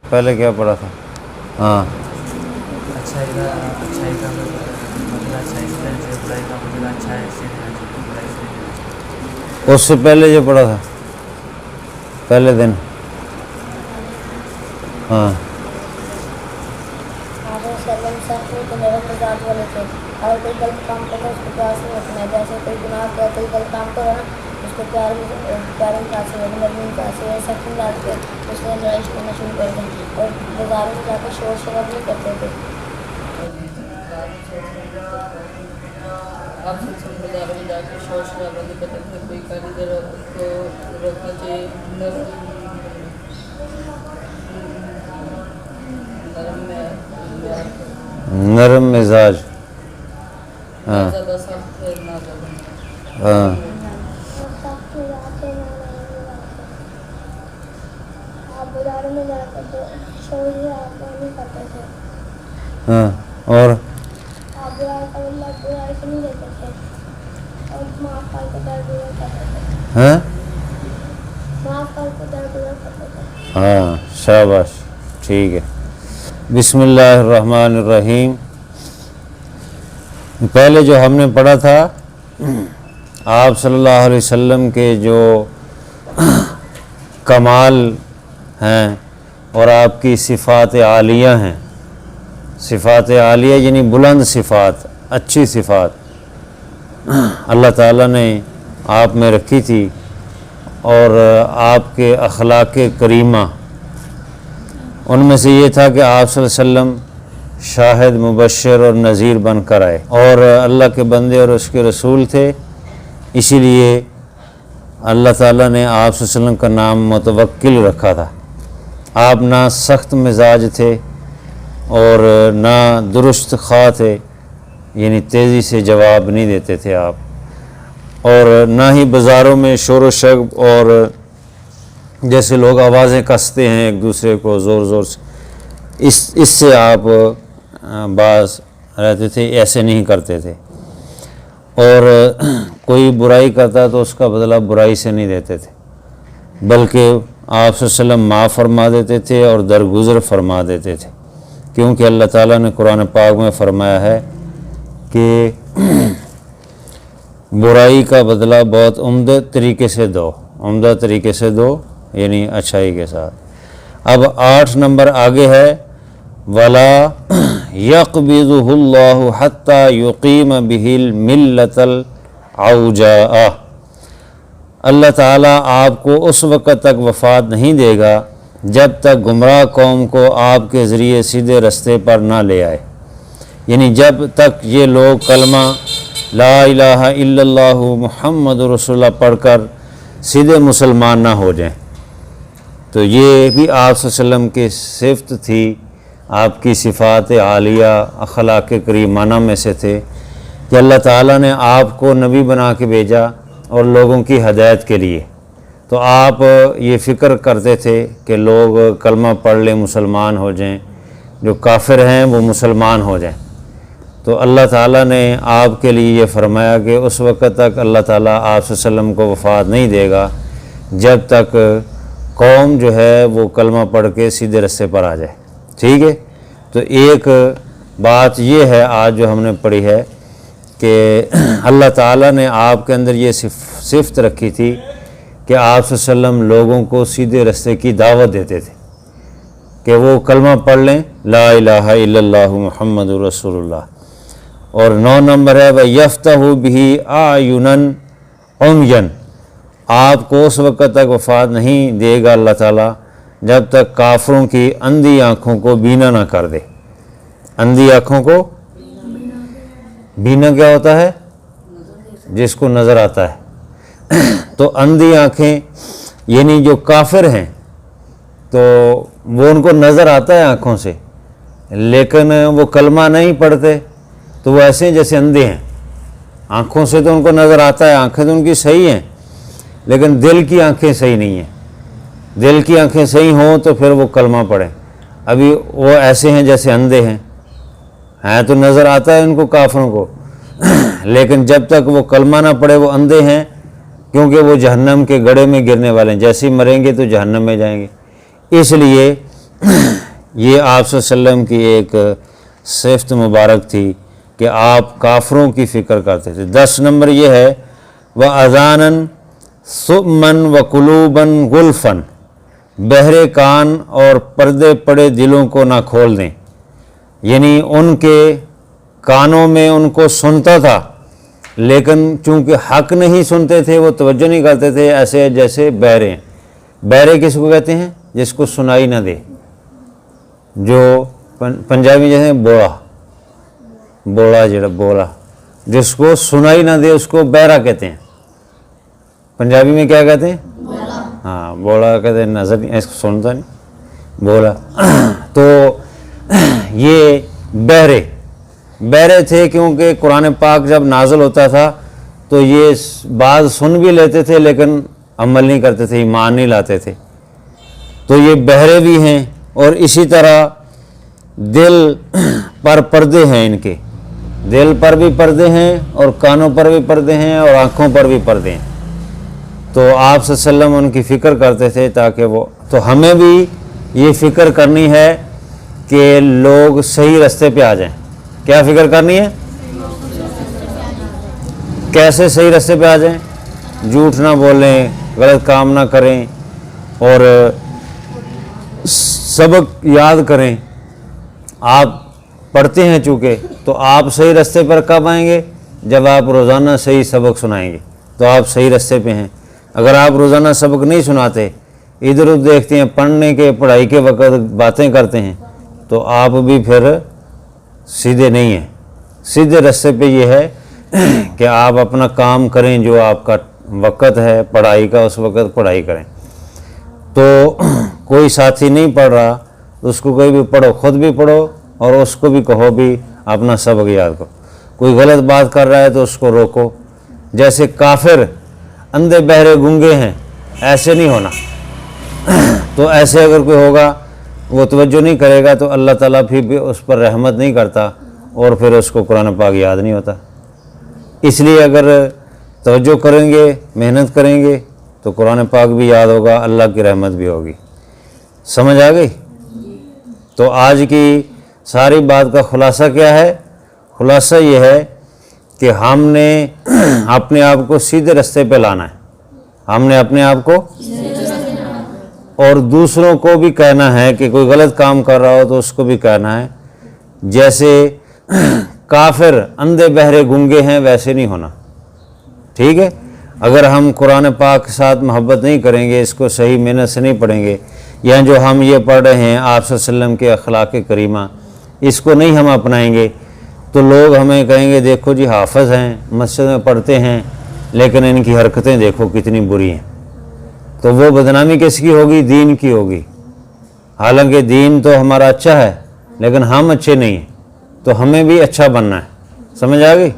پہلے کیا پڑھا تھا؟ ہاں اچھائی کا بدلہ اچھائی سے، جو برائی کا بدلہ اچھائی سے ہے، جو برائی سے ہے۔ اس سے پہلے جو پڑھا تھا پہلے دن، ہاں آپ وسلم سخت تو نرم مزاج والے تھے، اگر کوئی غلط کام کرتا ہے اس کو پیار سے رکھنا ہے، جیسے کوئی گناہ کیا کوئی غلط کام کرو نا اس کو پیار مزاج سے رکھنا، نرم مزاج سے سخت مزاج کے اس نے لڑائی کرنا شروع کر دیں اور بازاروں میں جا کر شور شراب نہیں کرتے تھے۔ آپ سے بازاروں میں جا کے شور شرابہ نہیں کرتے تھے، کوئی کاریگر کو روکنا چاہیے، نرم مزاج، نہ ہاں زیادہ سخت ہے نہ زیادہ ہاں سخت مزاج ہے نہ نرم مزاج ہے۔ آپ بازاروں میں جا کر شور شرابہ نہیں کرتے تھے، ہاں اور آپ برائی کا بدلہ برائی سے نہیں لیتے تھے اور معاف کر کے درگزر کرتے تھے، ہاں معاف کر کے درگزر کرتے تھے۔ ہاں شاباش، ٹھیک ہے۔ بسم اللہ الرحمن الرحیم۔ پہلے جو ہم نے پڑھا تھا آپ صلی اللہ علیہ وسلم کے جو کمال ہیں اور آپ کی صفات عالیہ ہیں، صفات عالیہ یعنی بلند صفات، اچھی صفات اللہ تعالیٰ نے آپ میں رکھی تھی، اور آپ کے اخلاق کریمہ ان میں سے یہ تھا کہ آپ صلی اللہ علیہ وسلم شاہد مبشر اور نذیر بن کر آئے، اور اللہ کے بندے اور اس کے رسول تھے، اسی لیے اللہ تعالیٰ نے آپ صلی اللہ علیہ وسلم کا نام متوکل رکھا تھا۔ آپ نہ سخت مزاج تھے اور نہ درست خواہ تھے، یعنی تیزی سے جواب نہیں دیتے تھے آپ، اور نہ ہی بازاروں میں شور و شب اور جیسے لوگ آوازیں کستے ہیں ایک دوسرے کو زور زور سے، اس سے آپ باز رہتے تھے، ایسے نہیں کرتے تھے، اور کوئی برائی کرتا تو اس کا بدلہ برائی سے نہیں دیتے تھے، بلکہ آپ صلی اللہ علیہ وسلم معاف فرما دیتے تھے اور درگزر فرما دیتے تھے، کیونکہ اللہ تعالیٰ نے قرآن پاک میں فرمایا ہے کہ برائی کا بدلہ بہت عمدہ طریقے سے دو، عمدہ طریقے سے دو یعنی اچھائی کے ساتھ۔ اب 8 نمبر آگے ہے وَلَا يَقْبِضُهُ اللَّهُ حَتَّى يُقِيمَ بِهِ الْمِلَّةَ الْعَوْجَاءَ۔ اللہ تعالیٰ آپ کو اس وقت تک وفات نہیں دے گا جب تک گمراہ قوم کو آپ کے ذریعے سیدھے رستے پر نہ لے آئے، یعنی جب تک یہ لوگ کلمہ لا الہ الا اللہ محمد رسول اللہ پڑھ کر سیدھے مسلمان نہ ہو جائیں۔ تو یہ بھی آپ صلی اللہ علیہ وسلم کی صفت تھی، آپ کی صفات عالیہ اخلاق کریمانہ میں سے تھے کہ اللہ تعالیٰ نے آپ کو نبی بنا کے بھیجا اور لوگوں کی ہدایت کے لیے، تو آپ یہ فکر کرتے تھے کہ لوگ کلمہ پڑھ لیں مسلمان ہو جائیں، جو کافر ہیں وہ مسلمان ہو جائیں۔ تو اللہ تعالیٰ نے آپ کے لیے یہ فرمایا کہ اس وقت تک اللہ تعالیٰ آپ صلی اللہ علیہ وسلم کو وفات نہیں دے گا جب تک قوم جو ہے وہ کلمہ پڑھ کے سیدھے رستے پر آ جائے، ٹھیک ہے۔ تو ایک بات یہ ہے آج جو ہم نے پڑھی ہے کہ اللہ تعالیٰ نے آپ کے اندر یہ صفت رکھی تھی کہ آپ صلی اللہ علیہ وسلم لوگوں کو سیدھے رستے کی دعوت دیتے تھے کہ وہ کلمہ پڑھ لیں لا الہ الا اللہ محمد رسول اللہ۔ اور 9 نمبر ہے وَيَفْتَحُ بِهِ أَعْيُنًا عُمْيًا۔ آپ کو اس وقت تک وفات نہیں دے گا اللہ تعالیٰ جب تک کافروں کی اندھی آنکھوں کو بینا نہ کر دے۔ اندھی آنکھوں کو بینا کیا ہوتا ہے؟ جس کو نظر آتا ہے۔ تو اندھی آنکھیں یعنی جو کافر ہیں تو وہ ان کو نظر آتا ہے آنکھوں سے، لیکن وہ کلمہ نہیں پڑھتے، تو وہ ایسے ہیں جیسے اندھے ہیں، آنکھوں سے تو ان کو نظر آتا ہے، آنکھیں تو ان کی صحیح ہیں، لیکن دل کی آنکھیں صحیح نہیں ہیں۔ دل کی آنکھیں صحیح ہوں تو پھر وہ کلمہ پڑھیں۔ ابھی وہ ایسے ہیں جیسے اندھے ہیں تو نظر آتا ہے ان کو کافروں کو، لیکن جب تک وہ کلمہ نہ پڑھے وہ اندھے ہیں، کیونکہ وہ جہنم کے گڑھے میں گرنے والے ہیں، جیسے ہی مریں گے تو جہنم میں جائیں گے۔ اس لیے یہ آپ صلی اللہ علیہ وسلم کی ایک صفت مبارک تھی کہ آپ کافروں کی فکر کرتے تھے۔ 10 نمبر یہ ہے وَأَذَانًا صُمًّا وَقُلُوبًا غُلْفًا، بہرے کان اور پردے پڑے دلوں کو نہ کھول دیں، یعنی ان کے کانوں میں ان کو سنتا تھا لیکن چونکہ حق نہیں سنتے تھے وہ توجہ نہیں کرتے تھے، ایسے جیسے بہرے ہیں۔ بہرے کس کو کہتے ہیں؟ جس کو سنائی نہ دے، جو پنجابی جیسے بولا جس کو سنائی نہ دے اس کو بہرا کہتے ہیں۔ پنجابی میں کیا کہتے ہیں؟ ہاں بولا کہتے ہیں، نظر نہیں اس کو سنتا نہیں، بولا۔ تو یہ بہرے تھے کیونکہ قرآن پاک جب نازل ہوتا تھا تو یہ بعض سن بھی لیتے تھے لیکن عمل نہیں کرتے تھے، ایمان نہیں لاتے تھے، تو یہ بہرے بھی ہیں۔ اور اسی طرح دل پر پردے ہیں، ان کے دل پر بھی پردے ہیں اور کانوں پر بھی پردے ہیں اور آنکھوں پر بھی پردے ہیں۔ تو آپ صلی اللہ علیہ وسلم ان کی فکر کرتے تھے تاکہ وہ، تو ہمیں بھی یہ فکر کرنی ہے کہ لوگ صحیح رستے پہ آ جائیں۔ کیا فکر کرنی ہے؟ کیسے صحیح رستے پہ آ جائیں؟ جھوٹ نہ بولیں، غلط کام نہ کریں اور سبق یاد کریں۔ آپ پڑھتے ہیں چونکہ، تو آپ صحیح رستے پر کب آئیں گے؟ جب آپ روزانہ صحیح سبق سنائیں گے تو آپ صحیح رستے پہ ہیں۔ اگر آپ روزانہ سبق نہیں سناتے، ادھر ادھر دیکھتے ہیں، پڑھائی کے وقت باتیں کرتے ہیں، تو آپ بھی پھر سیدھے نہیں ہیں۔ سیدھے رستے پہ یہ ہے کہ آپ اپنا کام کریں، جو آپ کا وقت ہے پڑھائی کا اس وقت پڑھائی کریں۔ تو کوئی ساتھی نہیں پڑھ رہا تو اس کو کوئی بھی پڑھو، خود بھی پڑھو اور اس کو بھی کہو بھی اپنا سبق یاد کرو۔ کوئی غلط بات کر رہا ہے تو اس کو روکو۔ جیسے کافر اندھے بہرے گونگے ہیں، ایسے نہیں ہونا۔ تو ایسے اگر کوئی ہوگا وہ توجہ نہیں کرے گا تو اللہ تعالیٰ پھر بھی اس پر رحمت نہیں کرتا اور پھر اس کو قرآن پاک یاد نہیں ہوتا۔ اس لیے اگر توجہ کریں گے، محنت کریں گے تو قرآن پاک بھی یاد ہوگا، اللہ کی رحمت بھی ہوگی۔ سمجھ آ گئی؟ تو آج کی ساری بات کا خلاصہ کیا ہے؟ خلاصہ یہ ہے کہ ہم نے اپنے آپ کو سیدھے رستے پہ لانا ہے، ہم نے اپنے آپ کو، اور دوسروں کو بھی کہنا ہے کہ کوئی غلط کام کر رہا ہو تو اس کو بھی کہنا ہے جیسے کافر اندھے بہرے گونگے ہیں ویسے نہیں ہونا، ٹھیک ہے؟ اگر ہم قرآن پاک کے ساتھ محبت نہیں کریں گے، اس کو صحیح محنت سے نہیں پڑھیں گے، یا جو ہم یہ پڑھ رہے ہیں آپ صلی اللہ علیہ وسلم کے اخلاق کریمہ، اس کو نہیں ہم اپنائیں گے تو لوگ ہمیں کہیں گے دیکھو جی حافظ ہیں، مسجد میں پڑھتے ہیں لیکن ان کی حرکتیں دیکھو کتنی بری ہیں۔ تو وہ بدنامی کس کی ہوگی؟ دین کی ہوگی۔ حالانکہ دین تو ہمارا اچھا ہے لیکن ہم اچھے نہیں ہیں، تو ہمیں بھی اچھا بننا ہے۔ سمجھ آ گئی؟